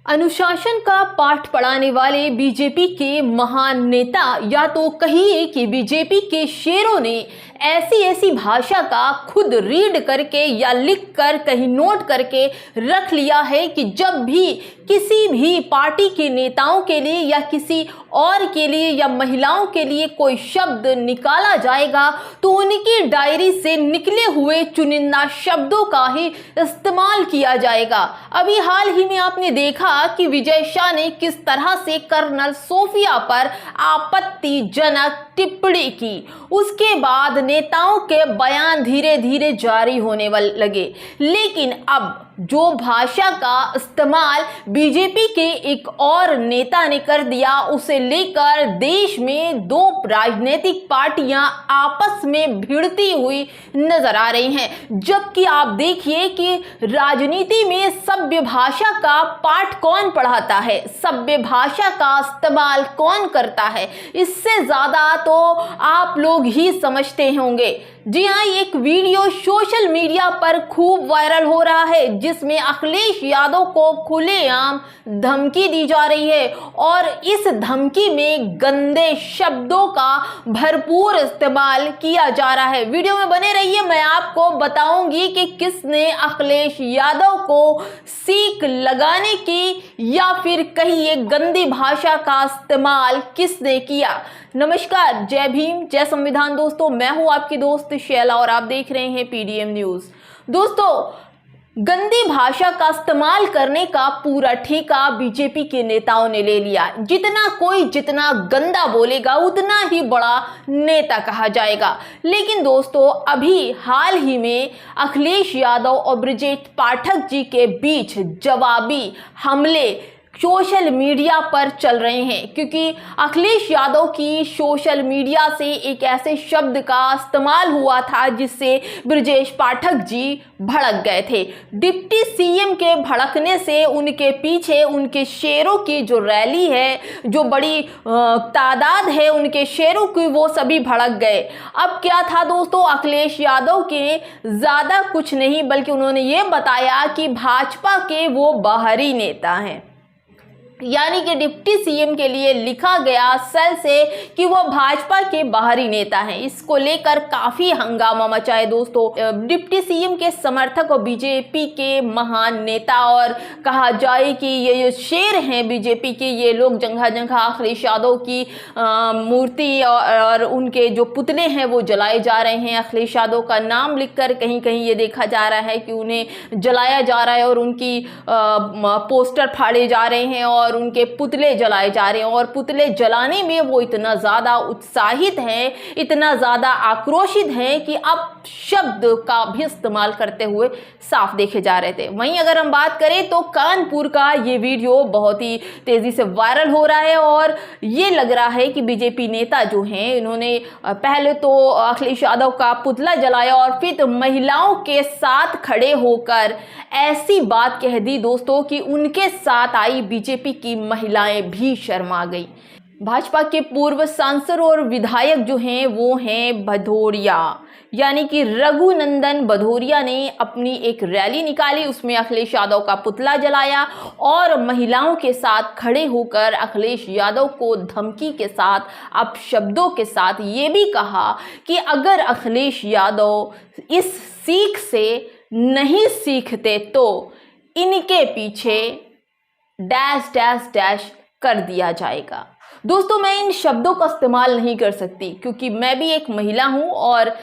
अनुशासन का पाठ पढ़ाने वाले बीजेपी के महान नेता या तो कहिए कि बीजेपी के शेरों ने ऐसी भाषा का खुद रीड करके या लिख कर कहीं नोट करके रख लिया है कि जब भी किसी भी पार्टी के नेताओं के लिए या किसी और के लिए या महिलाओं के लिए कोई शब्द निकाला जाएगा तो उनकी डायरी से निकले हुए चुनिंदा शब्दों का ही इस्तेमाल किया जाएगा। अभी हाल ही में आपने देखा कि विजय शाह ने किस तरह से कर्नल सोफिया पर आपत्तिजनक टिप्पणी की। उसके बाद नेताओं के बयान धीरे धीरे जारी होने लगे, लेकिन अब जो भाषा का इस्तेमाल बीजेपी के एक और नेता ने कर दिया, उसे लेकर देश में दो राजनीतिक पार्टियां आपस में भिड़ती हुई नजर आ रही हैं। जबकि आप देखिए कि राजनीति में सभ्य भाषा का पाठ कौन पढ़ाता है, सभ्य भाषा का इस्तेमाल कौन करता है, इससे ज्यादा तो आप लोग ही समझते होंगे। जी हाँ, एक वीडियो सोशल मीडिया पर खूब वायरल हो रहा है जिसमें अखिलेश यादव को खुलेआम धमकी दी जा रही है और इस धमकी में गंदे शब्दों का भरपूर इस्तेमाल किया जा रहा है। वीडियो में बने रहिए, मैं आपको बताऊंगी कि किसने अखिलेश यादव को सीख लगाने की या फिर कहिए गंदी भाषा का इस्तेमाल किसने किया। नमस्कार, जय भीम, जय संविधान दोस्तों, मैं हूं आपकी दोस्त शैला और आप देख रहे हैं पीडीएम न्यूज। दोस्तों, गंदी भाषा का इस्तेमाल करने का पूरा ठेका बीजेपी के नेताओं ने ले लिया। जितना गंदा बोलेगा उतना ही बड़ा नेता कहा जाएगा। लेकिन दोस्तों, अभी हाल ही में अखिलेश यादव और ब्रजेश पाठक जी के बीच जवाबी हमले सोशल मीडिया पर चल रहे हैं, क्योंकि अखिलेश यादव की सोशल मीडिया से एक ऐसे शब्द का इस्तेमाल हुआ था जिससे ब्रजेश पाठक जी भड़क गए थे। डिप्टी सीएम के भड़कने से उनके पीछे उनके शेरों की जो रैली है, जो बड़ी तादाद है उनके शेरों की, वो सभी भड़क गए। अब क्या था दोस्तों, अखिलेश यादव के ज़्यादा कुछ नहीं बल्कि उन्होंने ये बताया कि भाजपा के वो बाहरी नेता हैं, यानी कि डिप्टी सीएम के लिए लिखा गया सेल से कि वो भाजपा के बाहरी नेता हैं। इसको लेकर काफी हंगामा मचा है दोस्तों। डिप्टी सीएम के समर्थक और बीजेपी के महान नेता और कहा जाए कि ये शेर हैं बीजेपी के, ये लोग जगह जगह अखिलेश यादव की मूर्ति और उनके जो पुतले हैं वो जलाए जा रहे हैं। अखिलेश यादव का नाम लिखकर कहीं कहीं ये देखा जा रहा है कि उन्हें जलाया जा रहा है और उनकी पोस्टर फाड़े जा रहे हैं और उनके पुतले जलाए जा रहे हैं। और पुतले जलाने में वो इतना ज़्यादा उत्साहित हैं, इतना ज़्यादा आक्रोशित हैं कि अब शब्द का भी इस्तेमाल करते हुए साफ देखे जा रहे थे। वहीं अगर हम बात करें तो कानपुर का ये वीडियो बहुत ही तेज़ी से वायरल हो रहा है और ये लग रहा है कि बीजेपी नेता जो हैं, इन्होंने पहले तो अखिलेश यादव का पुतला जलाया और फिर महिलाओं के साथ खड़े होकर ऐसी बात कह दी दोस्तों कि उनके साथ आई बीजेपी की महिलाएं भी शर्मा गई। भाजपा के पूर्व सांसद और विधायक जो हैं वो हैं भदौरिया, यानी कि रघुनंदन भदौरिया ने अपनी एक रैली निकाली, उसमें अखिलेश यादव का पुतला जलाया और महिलाओं के साथ खड़े होकर अखिलेश यादव को धमकी के साथ, अपशब्दों के साथ ये भी कहा कि अगर अखिलेश यादव इस सीख से नहीं सीखते तो इनके पीछे डैश डैश डैश कर दिया जाएगा। दोस्तों, मैं इन शब्दों का इस्तेमाल नहीं कर सकती क्योंकि मैं भी एक महिला हूं और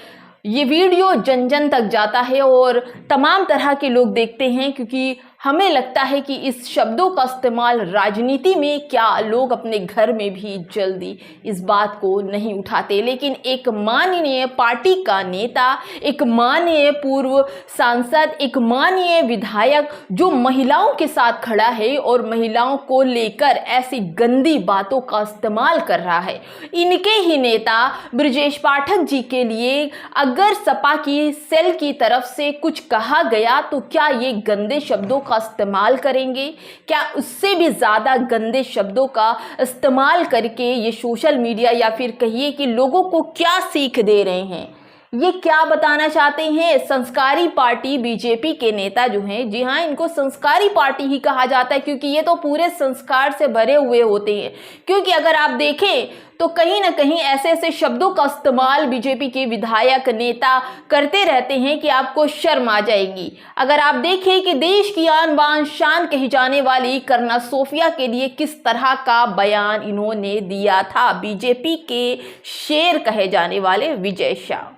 ये वीडियो जन जन तक जाता है और तमाम तरह के लोग देखते हैं, क्योंकि हमें लगता है कि इस शब्दों का इस्तेमाल राजनीति में क्या लोग अपने घर में भी जल्दी इस बात को नहीं उठाते। लेकिन एक माननीय पार्टी का नेता, एक माननीय पूर्व सांसद, एक माननीय विधायक जो महिलाओं के साथ खड़ा है और महिलाओं को लेकर ऐसी गंदी बातों का इस्तेमाल कर रहा है, इनके ही नेता ब्रजेश पाठक जी के लिए अगर सपा की सेल की तरफ से कुछ कहा गया तो क्या ये गंदे शब्दों का इस्तेमाल करेंगे? क्या उससे भी ज़्यादा गंदे शब्दों का इस्तेमाल करके ये सोशल मीडिया या फिर कहिए कि लोगों को क्या सीख दे रहे हैं? ये क्या बताना चाहते हैं संस्कारी पार्टी बीजेपी के नेता जो हैं, जी हाँ, इनको संस्कारी पार्टी ही कहा जाता है क्योंकि ये तो पूरे संस्कार से भरे हुए होते हैं। क्योंकि अगर आप देखें तो कहीं ना कहीं ऐसे ऐसे शब्दों का इस्तेमाल बीजेपी के विधायक नेता करते रहते हैं कि आपको शर्म आ जाएगी। अगर आप देखें कि देश की आन बान शान कही जाने वाली कर्नल सोफिया के लिए किस तरह का बयान इन्होंने दिया था, बीजेपी के शेर कहे जाने वाले विजय शाह।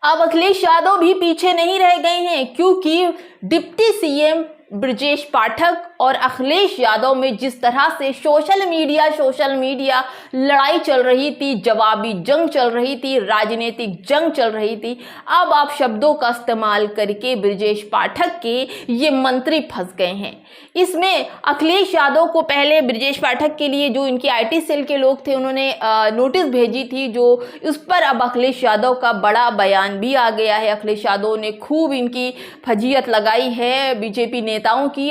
अब अखिलेश यादव भी पीछे नहीं रह गए हैं क्योंकि डिप्टी सीएम ब्रजेश पाठक और अखिलेश यादव में जिस तरह से सोशल मीडिया लड़ाई चल रही थी, जवाबी जंग चल रही थी, राजनीतिक जंग चल रही थी, अब आप शब्दों का इस्तेमाल करके ब्रजेश पाठक के ये मंत्री फंस गए हैं। इसमें अखिलेश यादव को पहले ब्रजेश पाठक के लिए जो इनकी आईटी सेल के लोग थे उन्होंने नोटिस भेजी थी, जो इस पर अब अखिलेश यादव का बड़ा बयान भी आ गया है। अखिलेश यादव ने खूब इनकी फजीयत लगाई है बीजेपी नेताओं की